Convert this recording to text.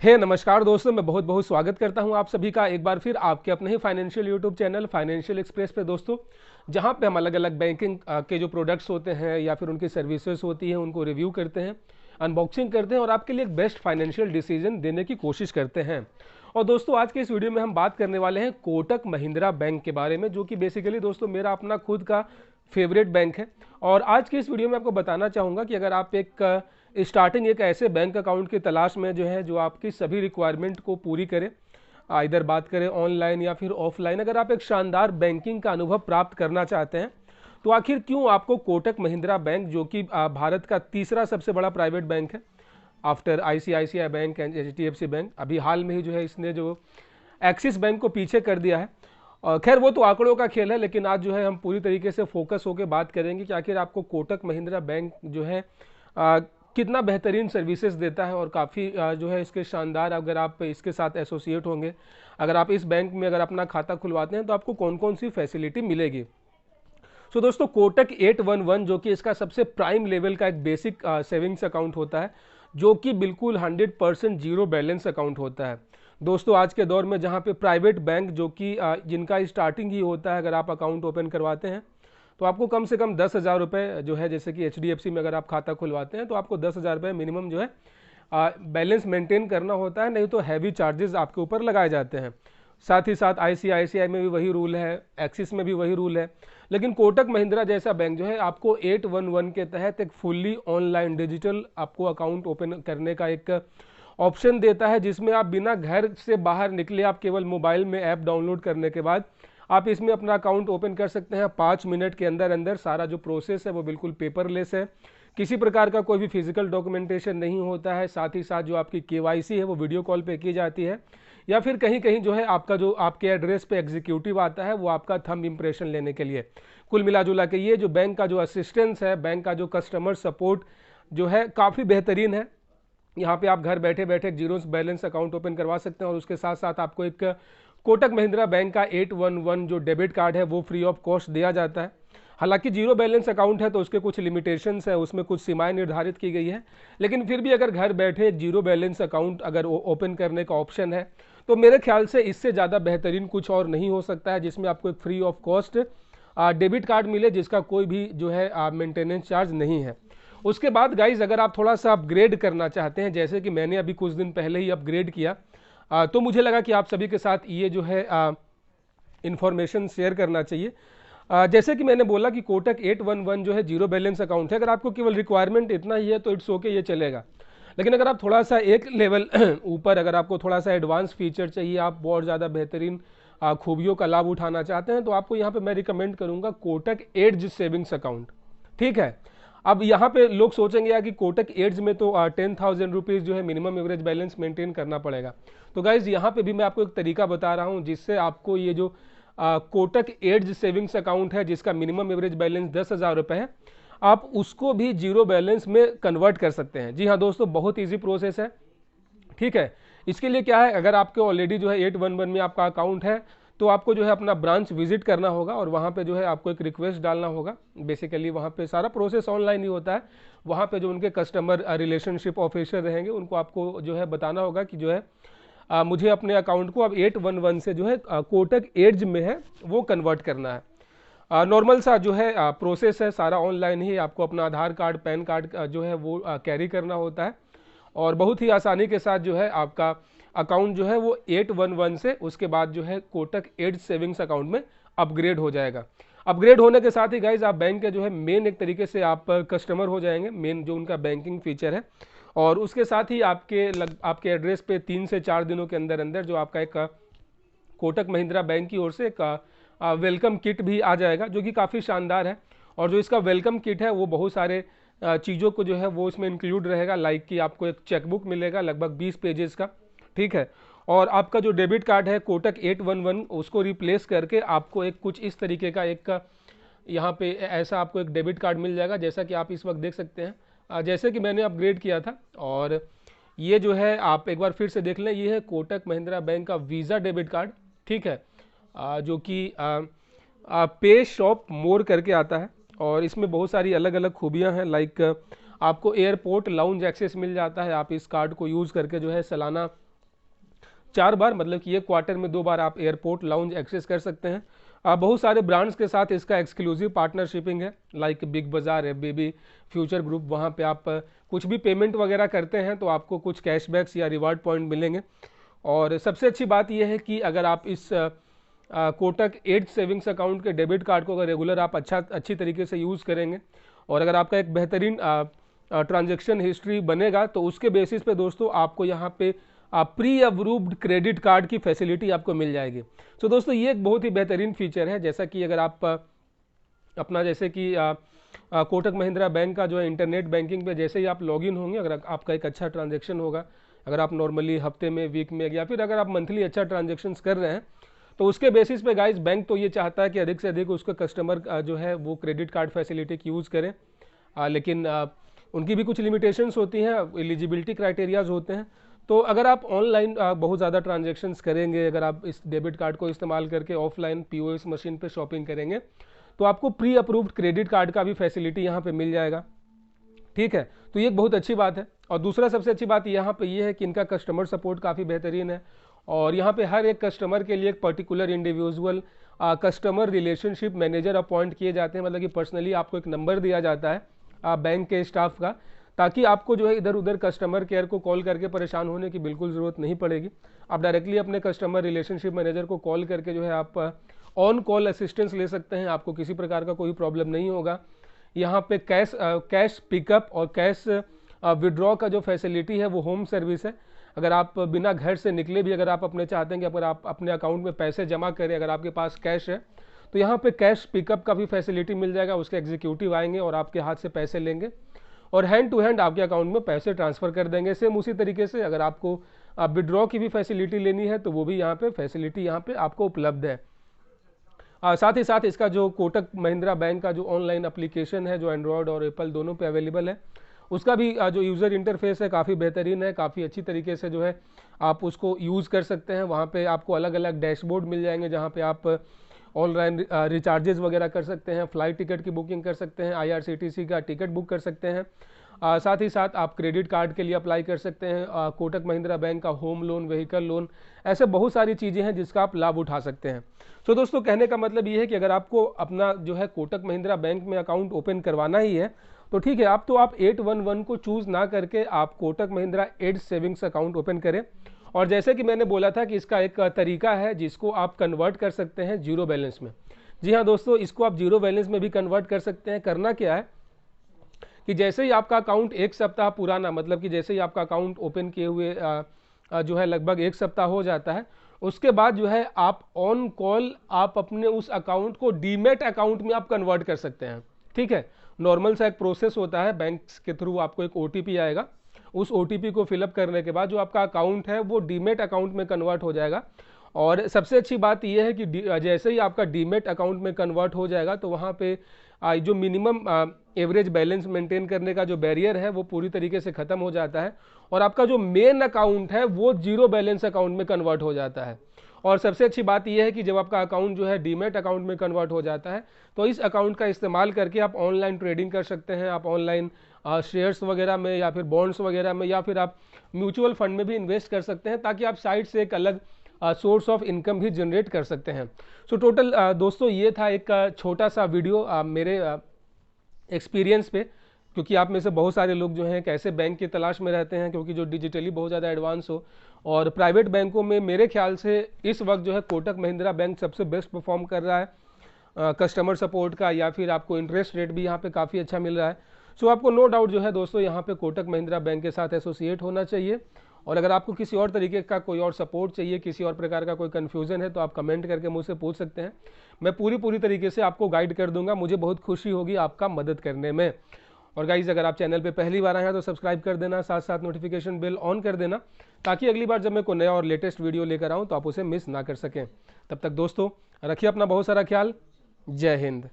नमस्कार दोस्तों, मैं बहुत बहुत स्वागत करता हूं आप सभी का एक बार फिर आपके अपने ही financial YouTube channel Financial Express पे दोस्तों, जहां पे हम अलग अलग बैंकिंग के जो प्रोडक्ट्स होते हैं या फिर उनकी सर्विसेज होती हैं उनको रिव्यू करते हैं, अनबॉक्सिंग करते हैं और आपके लिए एक बेस्ट फाइनेंशियल डिसीजन देने की कोशिश करते हैं। और दोस्तों, आज के इस वीडियो में हम बात करने वाले हैं कोटक महिंद्रा बैंक के बारे में, जो कि बेसिकली दोस्तों मेरा अपना खुद का फेवरेट बैंक है। और आज के इस वीडियो में आपको बताना चाहूँगा कि अगर आप एक स्टार्टिंग एक ऐसे बैंक अकाउंट की तलाश में जो आपकी सभी रिक्वायरमेंट को पूरी करे, इधर बात करें ऑनलाइन या फिर ऑफलाइन, अगर आप एक शानदार बैंकिंग का अनुभव प्राप्त करना चाहते हैं तो आखिर क्यों आपको कोटक महिंद्रा बैंक, जो कि भारत का तीसरा सबसे बड़ा प्राइवेट बैंक है after ICICI bank and HDFC bank, अभी हाल में ही इसने एक्सिस बैंक को पीछे कर दिया है। खैर वो तो आंकड़ों का खेल है, लेकिन आज हम पूरी तरीके से फोकस होकर बात करेंगे कि आखिर आपको कोटक महिंद्रा बैंक कितना बेहतरीन सर्विसेज देता है और काफ़ी इसके शानदार, अगर आप इसके साथ एसोसिएट होंगे, अगर आप इस बैंक में अगर अपना खाता खुलवाते हैं तो आपको कौन कौन सी फैसिलिटी मिलेगी। सो दोस्तों, कोटक 811 जो कि इसका सबसे प्राइम लेवल का एक बेसिक सेविंग्स अकाउंट होता है, जो कि बिल्कुल 100% जीरो बैलेंस अकाउंट होता है। दोस्तों, आज के दौर में जहां पे प्राइवेट बैंक जो कि जिनका स्टार्टिंग ही होता है, अगर आप अकाउंट ओपन करवाते हैं तो आपको कम से कम 10,000 रुपये जैसे कि एचडीएफसी में अगर आप खाता खुलवाते हैं तो आपको 10,000 रुपये मिनिमम बैलेंस मेंटेन करना होता है, नहीं तो हैवी चार्जेस आपके ऊपर लगाए जाते हैं। साथ ही साथ आईसीआईसीआई में भी वही रूल है, एक्सिस में भी वही रूल है, लेकिन कोटक महिंद्रा जैसा बैंक आपको 811 के तहत एक फुल्ली ऑनलाइन डिजिटल आपको अकाउंट ओपन करने का एक ऑप्शन देता है, जिसमें आप बिना घर से बाहर निकले, आप केवल मोबाइल में ऐप डाउनलोड करने के बाद आप इसमें अपना अकाउंट ओपन कर सकते हैं। 5 मिनट के अंदर अंदर सारा जो प्रोसेस है वो बिल्कुल पेपरलेस है, किसी प्रकार का कोई भी फिजिकल डॉक्यूमेंटेशन नहीं होता है। साथ ही साथ जो आपकी केवाईसी है वो वीडियो कॉल पे की जाती है, या फिर कहीं कहीं आपका जो आपके एड्रेस पे एग्जीक्यूटिव आता है वो आपका थंब इंप्रेशन लेने के लिए। कुल मिला जुला के ये जो बैंक का जो असिस्टेंस है, बैंक का जो कस्टमर सपोर्ट काफ़ी बेहतरीन है। यहाँ पे आप घर बैठे बैठे जीरो बैलेंस अकाउंट ओपन करवा सकते हैं और उसके साथ साथ आपको एक कोटक महिंद्रा बैंक का 811 जो डेबिट कार्ड है वो फ्री ऑफ कॉस्ट दिया जाता है। हालांकि जीरो बैलेंस अकाउंट है तो उसके कुछ लिमिटेशंस है, उसमें कुछ सीमाएं निर्धारित की गई है, लेकिन फिर भी अगर घर बैठे जीरो बैलेंस अकाउंट अगर ओपन करने का ऑप्शन है तो मेरे ख्याल से इससे ज़्यादा बेहतरीन कुछ और नहीं हो सकता है, जिसमें आपको एक free of cost debit card मिले, जिसका कोई भी मेंटेनेंस चार्ज नहीं है। उसके बाद गाइज, अगर आप थोड़ा सा अपग्रेड करना चाहते हैं, जैसे कि मैंने अभी कुछ दिन पहले ही अपग्रेड किया, तो मुझे लगा कि आप सभी के साथ ये इंफॉर्मेशन शेयर करना चाहिए। जैसे कि मैंने बोला कि कोटक 811 जीरो बैलेंस अकाउंट है, अगर आपको केवल रिक्वायरमेंट इतना ही है तो इट्स ओके, ये चलेगा। लेकिन अगर आप थोड़ा सा एक लेवल ऊपर, अगर आपको थोड़ा सा एडवांस फीचर चाहिए, आप बहुत ज़्यादा बेहतरीन खूबियों का लाभ उठाना चाहते हैं, तो आपको यहाँ पे मैं रिकमेंड करूँगा कोटक एड्ज सेविंग्स अकाउंट। ठीक है, अब यहाँ पे लोग सोचेंगे यार कि कोटक एड्ज में तो 10,000 rupees minimum average balance maintain करना पड़ेगा। तो गाइज, यहाँ पे भी मैं आपको एक तरीका बता रहा हूँ जिससे आपको ये जो कोटक एड्ज सेविंग्स अकाउंट है, जिसका मिनिमम एवरेज बैलेंस 10,000 रुपये है, आप उसको भी जीरो बैलेंस में कन्वर्ट कर सकते हैं। जी हाँ दोस्तों, बहुत ईजी प्रोसेस है। ठीक है, इसके लिए क्या है, अगर आपके ऑलरेडी 811 में आपका अकाउंट है तो आपको अपना ब्रांच विजिट करना होगा और वहाँ पे आपको एक रिक्वेस्ट डालना होगा। बेसिकली वहाँ पे सारा प्रोसेस ऑनलाइन ही होता है। वहाँ पे जो उनके कस्टमर रिलेशनशिप ऑफिसर रहेंगे उनको आपको बताना होगा कि मुझे अपने अकाउंट को अब 811 से कोटक एड्ज में है वो कन्वर्ट करना है। नॉर्मल सा प्रोसेस है, सारा ऑनलाइन ही। आपको अपना आधार कार्ड, पैन कार्ड वो कैरी करना होता है और बहुत ही आसानी के साथ आपका अकाउंट वो 811 से उसके बाद कोटक एड्ज सेविंग्स अकाउंट में अपग्रेड हो जाएगा। अपग्रेड होने के साथ ही गाइज आप बैंक के मेन एक तरीके से आप कस्टमर हो जाएंगे, मेन जो उनका बैंकिंग फीचर है। और उसके साथ ही आपके एड्रेस पे 3 से 4 दिनों के अंदर अंदर जो आपका एक कोटक महिंद्रा बैंक की ओर से एक वेलकम किट भी आ जाएगा, जो कि काफ़ी शानदार है। और जो इसका वेलकम किट है वो बहुत सारे चीज़ों को वो इसमें इंक्लूड रहेगा, लाइक कि आपको एक चेकबुक मिलेगा लगभग 20 पेजेस का। ठीक है, और आपका जो डेबिट कार्ड है कोटक 811 उसको रिप्लेस करके आपको एक कुछ इस तरीके का एक यहाँ पे ऐसा आपको एक डेबिट कार्ड मिल जाएगा, जैसा कि आप इस वक्त देख सकते हैं। जैसे कि मैंने अपग्रेड किया था, और ये आप एक बार फिर से देख लें, ये है कोटक महिंद्रा बैंक का वीज़ा डेबिट कार्ड। ठीक है, जो कि पे शॉप मोर करके आता है और इसमें बहुत सारी अलग अलग खूबियां हैं, लाइक आपको एयरपोर्ट लाउंज एक्सेस मिल जाता है। आप इस कार्ड को यूज़ करके सालाना 4 बार, मतलब कि 1 क्वार्टर में 2 बार आप एयरपोर्ट लाउंज एक्सेस कर सकते हैं। बहुत सारे ब्रांड्स के साथ इसका एक्सक्लूसिव पार्टनरशिपिंग है, लाइक बिग बाजार है, बेबी, फ्यूचर ग्रुप। वहाँ पे आप कुछ भी पेमेंट वगैरह करते हैं तो आपको कुछ कैशबैक्स या रिवार्ड पॉइंट मिलेंगे। और सबसे अच्छी बात यह है कि अगर आप इस कोटक एज सेविंग्स अकाउंट के डेबिट कार्ड को अगर रेगुलर आप अच्छी तरीके से यूज़ करेंगे और अगर आपका एक बेहतरीन ट्रांजैक्शन हिस्ट्री बनेगा तो उसके बेसिस पे दोस्तों आपको यहाँ पे प्री अप्रूव्ड क्रेडिट कार्ड की फैसिलिटी आपको मिल जाएगी। तो दोस्तों ये एक बहुत ही बेहतरीन फीचर है। जैसा कि अगर आप अपना जैसे कि कोटक महिंद्रा बैंक का जो है इंटरनेट बैंकिंग पे जैसे ही आप लॉगिन होंगे, अगर आपका एक अच्छा ट्रांजैक्शन होगा, अगर आप नॉर्मली हफ्ते में, वीक में या फिर अगर आप मंथली अच्छा ट्रांजैक्शन कर रहे हैं तो उसके बेसिस पे गाइस बैंक तो ये चाहता है कि अधिक से अधिक उसका कस्टमर जो है वो क्रेडिट कार्ड फैसिलिटी की यूज़ करें। लेकिन उनकी भी कुछ लिमिटेशंस होती हैं, एलिजिबिलिटी क्राइटेरियाज होते हैं। तो अगर आप ऑनलाइन बहुत ज़्यादा ट्रांजैक्शंस करेंगे, अगर आप इस डेबिट कार्ड को इस्तेमाल करके ऑफलाइन पीओएस मशीन पे शॉपिंग करेंगे तो आपको प्री अप्रूव्ड क्रेडिट कार्ड का भी फैसिलिटी यहाँ पे मिल जाएगा। ठीक है, तो ये एक बहुत अच्छी बात है। और दूसरा सबसे अच्छी बात यहाँ पे ये है कि इनका कस्टमर सपोर्ट काफ़ी बेहतरीन है और यहाँ पे हर एक कस्टमर के लिए एक particular individual customer relationship manager appoint किए जाते हैं। मतलब कि पर्सनली आपको एक नंबर दिया जाता है बैंक के स्टाफ का, ताकि आपको जो है इधर उधर कस्टमर केयर को कॉल करके परेशान होने की बिल्कुल ज़रूरत नहीं पड़ेगी। आप डायरेक्टली अपने कस्टमर रिलेशनशिप मैनेजर को कॉल करके जो है आप ऑन कॉल असिस्टेंस ले सकते हैं। आपको किसी प्रकार का कोई प्रॉब्लम नहीं होगा। यहाँ पे कैश पिकअप और कैश विड्रॉ का जो फैसिलिटी है वो होम सर्विस है। अगर आप बिना घर से निकले भी अगर आप अपने चाहते हैं कि अगर आप अपने अकाउंट में पैसे जमा करें, अगर आपके पास कैश है तो यहाँ पे कैश पिकअप का भी फैसिलिटी मिल जाएगा। उसके एग्जीक्यूटिव आएंगे और आपके हाथ से पैसे लेंगे और हैंड टू हैंड आपके अकाउंट में पैसे ट्रांसफ़र कर देंगे। सेम उसी तरीके से अगर आपको विड्रॉ की भी फैसिलिटी लेनी है तो वो भी यहाँ पे फैसिलिटी यहाँ पे आपको उपलब्ध है। साथ ही साथ इसका जो कोटक महिंद्रा बैंक का जो ऑनलाइन एप्लीकेशन है, जो एंड्रॉयड और एप्पल दोनों पे अवेलेबल है, उसका भी जो यूज़र इंटरफेस है काफ़ी बेहतरीन है। काफ़ी अच्छी तरीके से जो है आप उसको यूज़ कर सकते हैं। वहाँ पे आपको अलग अलग डैशबोर्ड मिल जाएंगे जहाँ पे आप ऑनलाइन रिचार्जेस वगैरह कर सकते हैं, फ्लाइट टिकट की बुकिंग कर सकते हैं, IRCTC का टिकट बुक कर सकते हैं। साथ ही साथ आप क्रेडिट कार्ड के लिए अप्लाई कर सकते हैं, कोटक महिंद्रा बैंक का होम लोन, व्हीकल लोन, ऐसे बहुत सारी चीज़ें हैं जिसका आप लाभ उठा सकते हैं। तो दोस्तों कहने का मतलब ये है कि अगर आपको अपना जो है कोटक महिंद्रा बैंक में अकाउंट ओपन करवाना ही है तो ठीक है, आप 811 को चूज़ ना करके आप Kotak Mahindra as savings account open करें। और जैसे कि मैंने बोला था कि इसका एक तरीका है जिसको आप कन्वर्ट कर सकते हैं जीरो बैलेंस में। जी हाँ दोस्तों, इसको आप जीरो बैलेंस में भी कन्वर्ट कर सकते हैं। करना क्या है कि जैसे ही आपका अकाउंट 1 सप्ताह पुराना, मतलब कि जैसे ही आपका अकाउंट ओपन किए हुए जो है लगभग 1 सप्ताह हो जाता है, उसके बाद जो है आप ऑन कॉल आप अपने उस अकाउंट को डीमैट अकाउंट में आप कन्वर्ट कर सकते हैं। ठीक है, नॉर्मल सा एक प्रोसेस होता है, बैंक के थ्रू आपको एक OTP आएगा। उस OTP को फिलअप करने के बाद जो आपका अकाउंट है वो डीमैट अकाउंट में कन्वर्ट हो जाएगा। और सबसे अच्छी बात यह है कि जैसे ही आपका डीमैट अकाउंट में कन्वर्ट हो जाएगा तो वहाँ पे जो मिनिमम एवरेज बैलेंस मेंटेन करने का जो बैरियर है वो पूरी तरीके से ख़त्म हो जाता है और आपका जो मेन अकाउंट है वो जीरो बैलेंस अकाउंट में कन्वर्ट हो जाता है। और सबसे अच्छी बात यह है कि जब आपका अकाउंट जो है डीमैट अकाउंट में कन्वर्ट हो जाता है तो इस अकाउंट का इस्तेमाल करके आप ऑनलाइन ट्रेडिंग कर सकते हैं। आप ऑनलाइन शेयर्स वगैरह में या फिर बॉन्ड्स वगैरह में या फिर आप म्यूचुअल फंड में भी इन्वेस्ट कर सकते हैं, ताकि आप साइड से एक अलग सोर्स ऑफ इनकम भी जनरेट कर सकते हैं। सो टोटल दोस्तों ये था एक छोटा सा वीडियो मेरे एक्सपीरियंस पे, क्योंकि आप में से बहुत सारे लोग जो हैं कैसे बैंक की तलाश में रहते हैं, क्योंकि जो डिजिटली बहुत ज़्यादा एडवांस हो। और प्राइवेट बैंकों में मेरे ख्याल से इस वक्त जो है कोटक महिंद्रा बैंक सबसे बेस्ट परफॉर्म कर रहा है कस्टमर सपोर्ट का, या फिर आपको इंटरेस्ट रेट भी यहाँ पे काफ़ी अच्छा मिल रहा है। सो आपको नो डाउट जो है दोस्तों यहाँ पे कोटक महिंद्रा बैंक के साथ एसोसिएट होना चाहिए। और अगर आपको किसी और तरीके का कोई और सपोर्ट चाहिए, किसी और प्रकार का कोई कन्फ्यूज़न है, तो आप कमेंट करके मुझसे पूछ सकते हैं। मैं पूरी तरीके से आपको गाइड कर दूंगा। मुझे बहुत खुशी होगी आपका मदद करने में। और गाइज अगर आप चैनल पे पहली बार आए हैं तो सब्सक्राइब कर देना, साथ साथ नोटिफिकेशन बेल ऑन कर देना, ताकि अगली बार जब मैं कोई नया और लेटेस्ट वीडियो लेकर आऊँ तो आप उसे मिस ना कर सकें। तब तक दोस्तों रखिए अपना बहुत सारा ख्याल। जय हिंद।